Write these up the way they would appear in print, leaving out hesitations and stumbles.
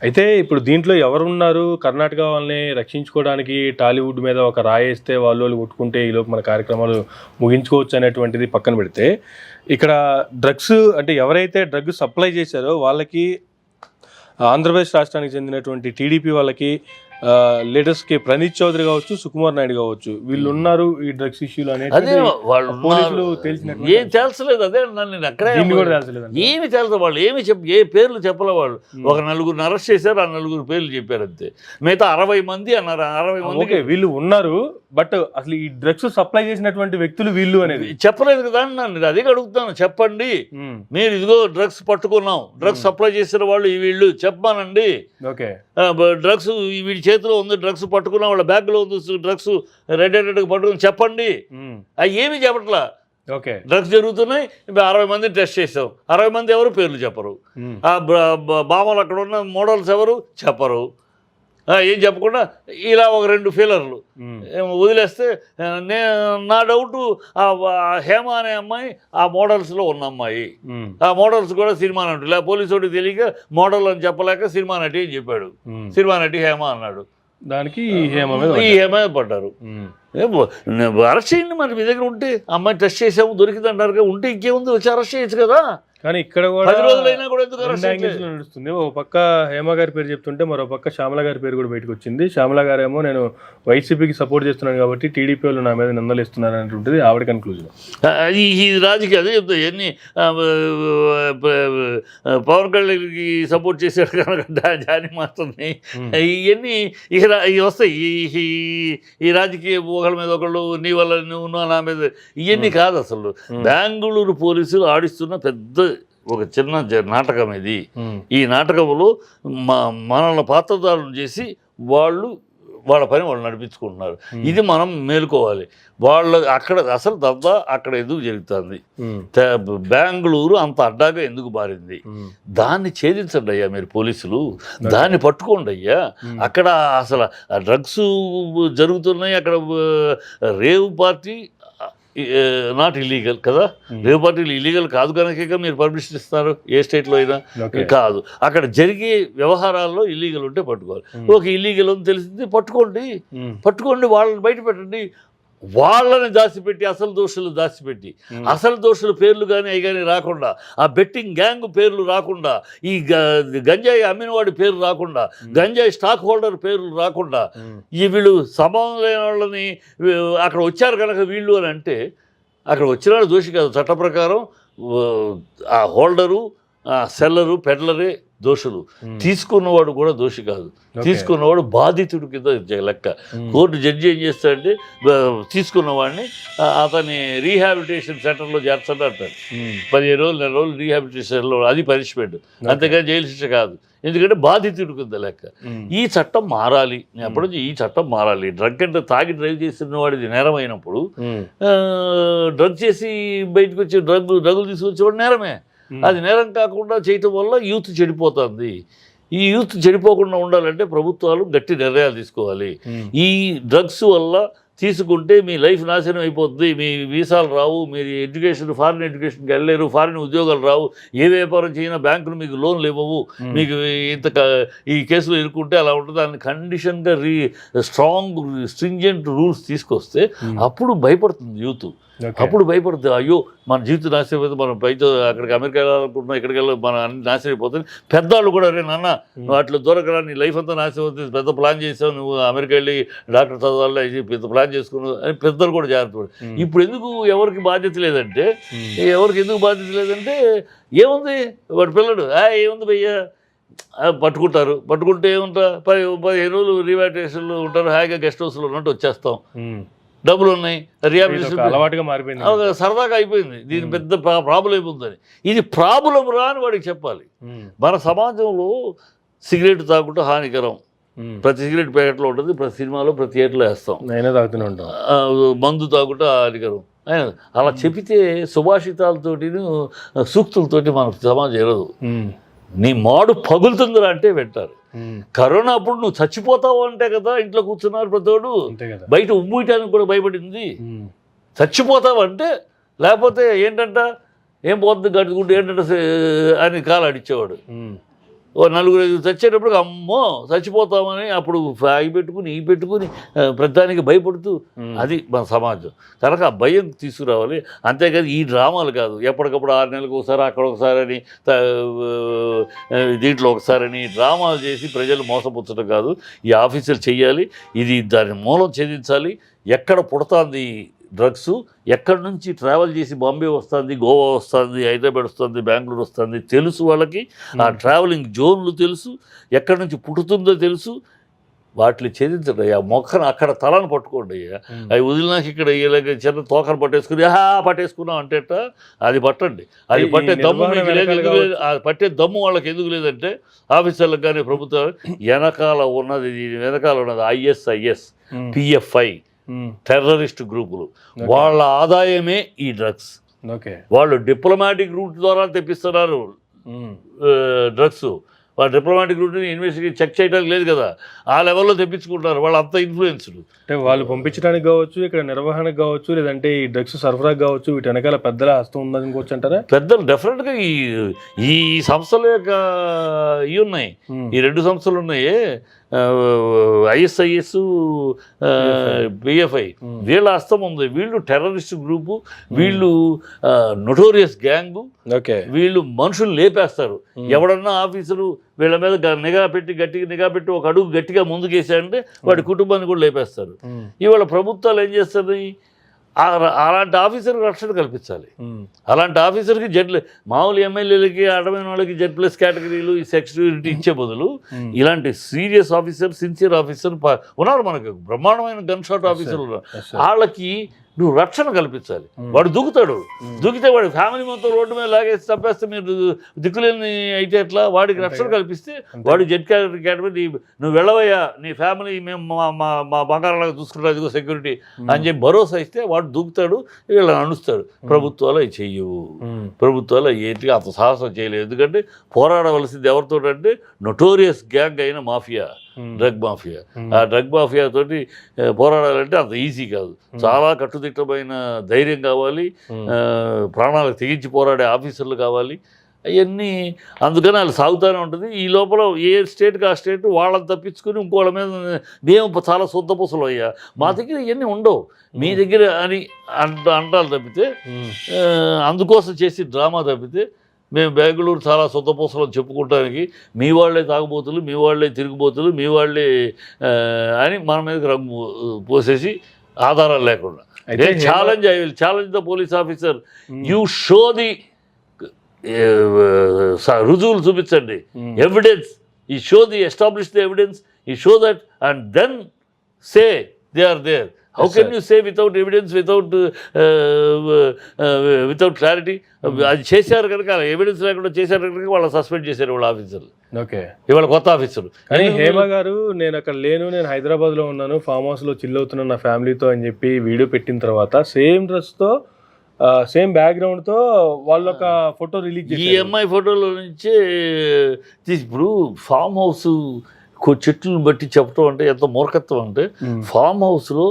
అయితే ఇప్పుడు దీంట్లో ఎవరున్నారు కర్ణాటక వాళ్ళని రక్షించుకోవడానికి టాలీవుడ్ మీద ఒక రాయేస్తే వాళ్ళు కొట్టుకుంటే ఈలోపు మన కార్యక్రమాలు ముగించుకోవచ్చు అనేటువంటిది పక్కన పెడితే ఇక్కడ డ్రగ్స్ అంటే ఎవరైతే డ్రగ్ సప్లై చేశారో వాళ్ళకి ఆంధ్రప్రదేశ్ రాష్ట్రానికి చెందినటువంటి టీడీపీ వాళ్ళకి లీడర్స్కి ప్రణీత్ చౌదరి కావచ్చు, సుకుమార్ నాయుడు కావచ్చు, వీళ్ళు ఉన్నారు ఈ డ్రగ్స్ ఇష్యూలు అనేది పోలీసులు ఏం తెలుసలేదు. అదే నన్ను అక్కడే ఏమి తెలుసు, వాళ్ళు ఏమి ఏ పేర్లు చెప్పలే. వాళ్ళు ఒక నలుగురిని అరెస్ట్ చేశారు, ఆ నలుగురు పేర్లు చెప్పారు అంతే. మిగతా 60 మంది అన్నారు. 60 మంది వీళ్ళు ఉన్నారు, బట్ అసలు ఈ డ్రగ్స్ సప్లై చేసినటువంటి వ్యక్తులు వీళ్ళు అనేది చెప్పలేదు కదా. నన్ను అదే అడుగుతాను, చెప్పండి మీరు ఇదిగో డ్రగ్స్ పట్టుకున్నాం, డ్రగ్స్ సప్లై చేసిన వాళ్ళు వీళ్ళు చెప్పానండి. ఓకే, డ్రగ్స్ వీడి చేతిలో ఉంది, డ్రగ్స్ పట్టుకున్నాం, వాళ్ళ బ్యాగ్లో ఉంది డ్రగ్స్, రెడ్ హ్యాండెడ్గా పట్టుకుని చెప్పండి. అవి ఏమీ చెప్పట్లా. ఓకే, డ్రగ్స్ జరుగుతున్నాయి, 60 మందిని టెస్ట్ చేసాం, 60 మంది ఎవరు పేర్లు చెప్పరు. ఆ బామలు అక్కడ ఉన్న మోడల్స్ ఎవరు చెప్పరు. ఏం చెప్పకుండా ఇలా ఒక 2 ఫీలర్లు వదిలేస్తే నా డౌటు హేమ అనే అమ్మాయి ఆ మోడల్స్లో ఉన్న అమ్మాయి. ఆ మోడల్స్ కూడా సినిమా నటులు. పోలీసు వాడికి తెలియక మోడల్ అని చెప్పలేక సినిమా నటి అని చెప్పాడు. సినిమా నటి హేమ అన్నాడు. దానికి ఈ హేమ పడ్డారు. అరెస్ట్ చేయండి, మరి మీ దగ్గర ఉంటే. అమ్మాయి టెస్ట్ చేసాము దొరికింది అంటారు, ఉంటే ఇంకేముంది, వచ్చి అరెస్ట్ చేయొచ్చు కదా. కానీ ఇక్కడ కూడా 10 రోజులైనా కూడా ఎందుకు నడుస్తుంది. ఒక పక్క హేమ గారి పేరు చెప్తుంటే మరో పక్క శ్యామల గారి పేరు కూడా బయటకు వచ్చింది. శ్యామల గారేమో నేను వైసీపీకి సపోర్ట్ చేస్తున్నాను కాబట్టి టీడీపీ వాళ్ళు నా మీద నిందలు ఇస్తున్నారు అనేటువంటిది ఆవిడ కన్క్లూజన్. ఈ రాజకీయ అదే చెప్తా. ఎన్ని పవన్ కళ్యాణ్కి సపోర్ట్ చేశాడు కనుక జానీ మాస్టర్ని, ఇవన్నీ ఇవి వస్తాయి. ఈ రాజకీయ ఒకళ్ళ మీద ఒకళ్ళు, నీ వల్ల నువ్వు నా మీద, ఇవన్నీ కాదు అసలు. బెంగళూరు పోలీసులు ఆడిస్తున్న పెద్ద ఒక చిన్న నాటకం ఇది. ఈ నాటకంలో మనల్ని పాత్రధారులను చేసి వాళ్ళ పని వాళ్ళు నడిపించుకుంటున్నారు. ఇది మనం మేలుకోవాలి. అక్కడ అసలు దద్దా అక్కడ ఎందుకు జరుగుతుంది, బెంగళూరు అంత అడ్డాగా ఎందుకు మారింది, దాన్ని ఛేదించండి అయ్యా మీరు పోలీసులు, దాన్ని పట్టుకోండి అయ్యా. అక్కడ అసలు డ్రగ్స్ జరుగుతున్నాయి, అక్కడ రేవ్ పార్టీ నాట్ ఇల్లీగల్ కదా. రేవ్ పార్టీలు ఇల్లీగల్ కాదు కనుక మీరు పర్మిషన్ ఇస్తారు ఏ స్టేట్లో అయినా. కాదు, అక్కడ జరిగే వ్యవహారాల్లో ఇల్లీగల్ ఉంటే పట్టుకోవాలి. ఒక ఇల్లీగల్ అని తెలిసింది పట్టుకోండి, వాళ్ళని బయట పెట్టండి. వాళ్ళని దాచిపెట్టి అసలు దోషులు పేర్లు కానీ అవి కానీ రాకుండా, ఆ బెట్టింగ్ గ్యాంగ్ పేర్లు రాకుండా, ఈ గంజాయి అమ్మినవాడి పేరు రాకుండా, గంజాయి స్టాక్ హోల్డర్ పేర్లు రాకుండా, ఈ వీళ్ళు సంబంధం లేని వాళ్ళని అక్కడ వచ్చారు కనుక వీళ్ళు అని అంటే, అక్కడ వచ్చిన వాళ్ళు దోషి కాదు. చట్ట ప్రకారం ఆ హోల్డరు, ఆ సెల్లరు, పెడ్లరే దోషులు. తీసుకున్నవాడు కూడా దోషి కాదు. తీసుకున్నవాడు బాధితుడి కింద లెక్క. కోర్టు జడ్జి ఏం చేస్తాడంటే తీసుకున్నవాడిని అతని రీహాబిలిటేషన్ సెంటర్లో చేర్చండి అంటాడు. 15 రోజులు 4 రోజులు రీహాబిలిటేషన్లో, అది పనిష్మెంట్, అంతేగాని జైలు శిక్ష కాదు. ఎందుకంటే బాధితుడి కింద లెక్క. ఈ చట్టం మారాలి. నేను అప్పటి నుంచి ఈ చట్టం మారాలి. డ్రగ్ అంటే తాగి డ్రైవ్ చేసిన వాడిది నేరం అయినప్పుడు, డ్రగ్ చేసి బయటకు వచ్చి డ్రగ్గులు తీసుకొచ్చేవాడు నేరమే. అది నేరం కాకుండా చేయటం వల్ల యూత్ చెడిపోతుంది. ఈ యూత్ చెడిపోకుండా ఉండాలంటే ప్రభుత్వాలు గట్టి నిర్ణయాలు తీసుకోవాలి. ఈ డ్రగ్స్ వల్ల తీసుకుంటే మీ లైఫ్ నాశనం అయిపోతుంది, మీ వీసాలు రావు, మీరు ఫారిన్ ఎడ్యుకేషన్కి వెళ్ళలేరు, ఫారిన్ ఉద్యోగాలు రావు, ఏ వ్యాపారం చేసినా బ్యాంకులు మీకు లోన్లు ఇవ్వవు, మీకు ఈ కేసులో ఇరుక్కుంటే అలా ఉంటుంది. దాన్ని కండిషన్గా స్ట్రాంగ్ స్ట్రింజెంట్ రూల్స్ తీసుకొస్తే అప్పుడు భయపడుతుంది యూత్. అప్పుడు భయపడుతుంది, అయ్యో మన జీవితం నాశనం అయిపోతుంది, మనం బయట అక్కడికి అమెరికా వెళ్ళాలనుకుంటున్నాం, ఇక్కడికి వెళ్ళి మన అన్ని నాశనం అయిపోతుంది. పెద్దవాళ్ళు కూడా, రే నాన్న నువ్వు అట్లా దొరకరా, నీ లైఫ్ అంతా నాశనం అవుతుంది, పెద్ద ప్లాన్ చేసావు, నువ్వు అమెరికా వెళ్ళి డాక్టర్ చదవాలి, పెద్ద ప్లాన్ చేసుకున్నావు అని పెద్దలు కూడా జాగ్రత్త పడు. ఇప్పుడు ఎందుకు ఎవరికి బాధ్యత లేదంటే ఏముంది వాడు పిల్లడు ఏముంది భయ్యా పట్టుకుంటే ఏముంటా 15 రోజులు రీహాబిలిటేషన్లో ఉంటారు, హాయిగా గెస్ట్ హౌస్లో ఉన్నట్టు వచ్చేస్తాం, డబ్బులు ఉన్నాయి, రీహాబిలిటేషన్ అలవాటుగా మారిపోయింది, సరదాగా అయిపోయింది. దీని పెద్ద ప్రాబ్లం అయిపోతుంది. ఇది ప్రాబ్లం రా అని వాడికి చెప్పాలి. మన సమాజంలో సిగరెట్ తాగుంటే హానికరం, ప్రతి సిగరెట్ ప్యాకెట్లో ఉంటుంది, ప్రతి సినిమాలో ప్రతి థియేటర్లో వేస్తాం, తాగుతూనే ఉంటాం. మందు తాగుంటే హానికరం అలా చెబితే సుభాషితాలతోటి సూక్తులతోటి మనకు సమాజం ఎరదు. నీ మాడు పగులుతుందిరా అంటే పెట్టారు. కరోనా అప్పుడు నువ్వు చచ్చిపోతావు అంటే కదా ఇంట్లో కూర్చున్నారు ప్రతోడు, బయట ఉమ్మూయటానికి కూడా భయపడింది. చచ్చిపోతావు అంటే, లేకపోతే ఏంటంట ఏం పోతుంది గడుచుకుంటూ ఏంటంటే అని కాలు అడిచేవాడు. ఓ 4-5 చచ్చేటప్పుడు అమ్మో చచ్చిపోతామని అప్పుడు అవి పెట్టుకుని ఈ పెట్టుకుని ప్రతిదానికి భయపడుతూ అది మన సమాజం. కనుక ఆ భయం తీసుకురావాలి. అంతేకాదు ఈ డ్రామాలు కాదు, ఎప్పటికప్పుడు 6 నెలలకు ఒకసారి అక్కడ ఒకసారని దీంట్లో ఒకసారని డ్రామాలు చేసి ప్రజలు మోసపుచ్చడం కాదు. ఈ ఆఫీసర్లు చెయ్యాలి, ఇది దాని మూలం ఛేదించాలి. ఎక్కడ పుడుతుంది డ్రగ్స్, ఎక్కడి నుంచి ట్రావెల్ చేసి బాంబే వస్తుంది, గోవా వస్తుంది, హైదరాబాద్ వస్తుంది, బెంగళూరు వస్తుంది తెలుసు వాళ్ళకి. ఆ ట్రావెలింగ్ జోన్లు తెలుసు, ఎక్కడి నుంచి పుట్టుతుందో తెలుసు. వాటిని ఛేదించండి అయ్యా. మొక్కను అక్కడ తలను పట్టుకోండి అయ్యా. అవి వదిలినాక ఇక్కడ ఇలాగ చిన్న తోకను పట్టేసుకుని పట్టేసుకున్నాం అంటే అది పట్టండి. అది పట్టే దమ్ము మీకు లేదు. ఎందుకు లేదు? అది పట్టే దమ్ము వాళ్ళకి ఎందుకు లేదంటే ఆఫీసర్లకు కానీ ప్రభుత్వం వెనకాల ఉన్నది ISIS, PFI టెర్రరిస్ట్ గ్రూపులు, వాళ్ళ ఆదాయమే ఈ డ్రగ్స్. వాళ్ళు డిప్లొమాటిక్ రూట్ ద్వారా తెప్పిస్తున్నారు డ్రగ్స్. వాళ్ళు డిప్లొమాటిక్ రూట్ని ఇన్వెస్టిగేట్ చెక్ చేయడానికి లేదు కదా, ఆ లెవెల్లో తెప్పించుకుంటున్నారు. వాళ్ళు అంత ఇన్ఫ్లుయెన్స్డ్. అంటే వాళ్ళు పంపించడానికి కావచ్చు, ఇక్కడ నిర్వహణకు కావచ్చు, లేదంటే ఈ డ్రగ్స్ సరఫరాకు కావచ్చు, వీటి వెనకాల పెద్దల హస్తం ఉందనుకోవచ్చు అంటారా? పెద్దలు డెఫినెట్గా ఈ సంస్థల యొక్క ఇవి ఉన్నాయి, ఈ 2 సంస్థలు ఉన్నాయి, ISIS, PFI. వీళ్ళ హస్తం ఉంది. వీళ్ళు టెర్రరిస్ట్ గ్రూపు, వీళ్ళు నొటోరియస్ గ్యాంగు. వీళ్ళు మనుషులు లేపేస్తారు. ఎవడన్నా ఆఫీసరు వీళ్ళ మీద గట్టిగా నిఘా పెట్టి ఒక అడుగు గట్టిగా ముందుకేసాడంటే వాడి కుటుంబాన్ని కూడా లేపేస్తారు. ఇవాళ ప్రభుత్వాలు ఏం చేస్తాయి? అలాంటి ఆఫీసర్కి రక్షణ కల్పించాలి. అలాంటి ఆఫీసర్కి మామూలు ఎమ్మెల్యేలకి అడమైన వాళ్ళకి Z+ కేటగిరీలు ఈ సెక్యూరిటీ ఇచ్చే బదులు ఇలాంటి సీరియస్ ఆఫీసర్, సిన్సియర్ ఆఫీసర్ ఉన్నారు మనకు. బ్రహ్మాండమైన గన్ షాట్ ఆఫీసర్లు ఉన్నారు. వాళ్ళకి నువ్వు రక్షణ కల్పించాలి. వాడు దూకితే వాడి ఫ్యామిలీ మొత్తం రోడ్డు మీద లాగేసి చంపేస్తే మీరు దిక్కులేని అయితే ఎట్లా? వాడికి రక్షణ కల్పిస్తే వాడు Z కేటగిరీ నువ్వు వెళ్ళవయ్యా, నీ ఫ్యామిలీ మేము మా బంగారాలాగా చూసుకుంటారు, ఇదిగో సెక్యూరిటీ అని చెప్పి భరోసా ఇస్తే వాడు దూకుతాడు, వీళ్ళని అనుస్తాడు. ప్రభుత్వాలు అవి చెయ్యవు. ప్రభుత్వాలు ఏంటిగా అంత సాహసం చేయలేదు. ఎందుకంటే పోరాడవలసింది ఎవరితో అంటే నొటోరియస్ గ్యాంగ్ అయిన మాఫియా, డ్రగ్ మాఫియా. ఆ డ్రగ్ మాఫియా తోటి పోరాడాలంటే అంత ఈజీ కాదు. చాలా కట్టుదిట్టమైన ధైర్యం కావాలి, ప్రాణాలకు తెగించి పోరాడే ఆఫీసర్లు కావాలి. అవన్నీ అందుకని వాళ్ళు సాగుతూనే ఉంటుంది. ఈ లోపల ఏ స్టేట్కి ఆ స్టేట్ వాళ్ళని తప్పించుకుని ఇంకోళ్ళ మీద మేము చాలా శుద్ధపూసలు అయ్యా, మా దగ్గర ఇవన్నీ ఉండవు మీ దగ్గర అని అంటాలు తప్పితే, అందుకోసం చేసి డ్రామా తప్పితే మేము బెంగళూరు చాలా శుద్ధపూసలు చెప్పుకోవడానికి మీ వాళ్ళే తాగుబోతులు, మీ వాళ్ళే తిరుగుబోతులు, మీ వాళ్ళే అని మన మీదకి రంగు పోసేసి ఆధారాలు లేకుండా challenge the police officer. You show the రుజువులు చూపించండి, evidence. He show the establish the evidence, he show that and then say they are there. How can you say without evidence, without clarity? అది చేశారు కనుక, evidence లేకుండా చేశారు కనుక వాళ్ళు suspend చేశారు వాళ్ళ ఆఫీసర్లు. ఇవాళ కొత్త ఆఫీసర్. కానీ హేమ గారు నేను అక్కడ లేను, నేను హైదరాబాద్లో ఉన్నాను, ఫామ్ హౌస్లో చిల్ అవుతున్నాను నా ఫ్యామిలీతో అని చెప్పి వీడియో పెట్టిన తర్వాత సేమ్ డ్రెస్తో సేమ్ బ్యాక్గ్రౌండ్తో వాళ్ళు ఒక ఫోటో రిలీజ్ చేశారు. ఈ అమ్మాయి ఫోటోలో నుంచే ఇప్పుడు ఫామ్ హౌస్ చెట్లను బట్టి చెప్పడం అంటే ఎంత మూర్ఖత్వం అంటే, ఫామ్ హౌస్లో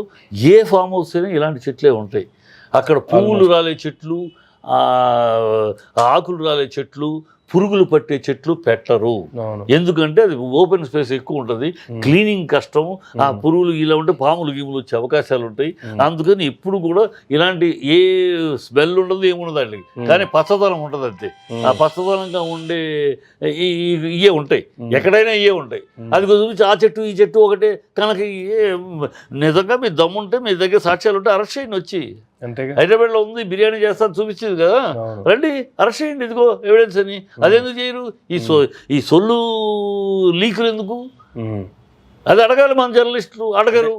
ఏ ఫామ్ హౌస్ అయినా ఇలాంటి చెట్లే ఉంటాయి. అక్కడ పువ్వులు రాలే చెట్లు, ఆకులు రాలే చెట్లు, పురుగులు పట్టే చెట్లు పెట్టరు. ఎందుకంటే అది ఓపెన్ స్పేస్ ఎక్కువ ఉంటుంది, క్లీనింగ్ కష్టం, ఆ పురుగులు ఇలా ఉంటే పాములు గీములు వచ్చే అవకాశాలు ఉంటాయి. అందుకని ఎప్పుడు కూడా ఇలాంటి ఏ స్మెల్ ఉండదు, ఏముండదు దానికి, కానీ పచ్చదనం ఉంటుంది అంతే. ఆ పచ్చదనంగా ఉండే ఇవే ఉంటాయి, ఎక్కడైనా ఇవే ఉంటాయి. అది చూపించి ఆ చెట్టు ఈ చెట్టు ఒకటే కనుక నిజంగా మీ దమ్ముంటే మీ దగ్గర సాక్ష్యాలు ఉంటే అరెస్ట్ చేయండి. వచ్చి హైదరాబాద్లో ఉంది బిర్యానీ చేస్తాను చూపించింది కదా, రండి అరెస్ట్ చేయండి, ఇదిగో ఎవిడెన్స్ అని. అదెందుకు చేయరు? ఈ సొల్లు లీకులు ఎందుకు? అది అడగాలి మన జర్నలిస్టులు, అడగరు.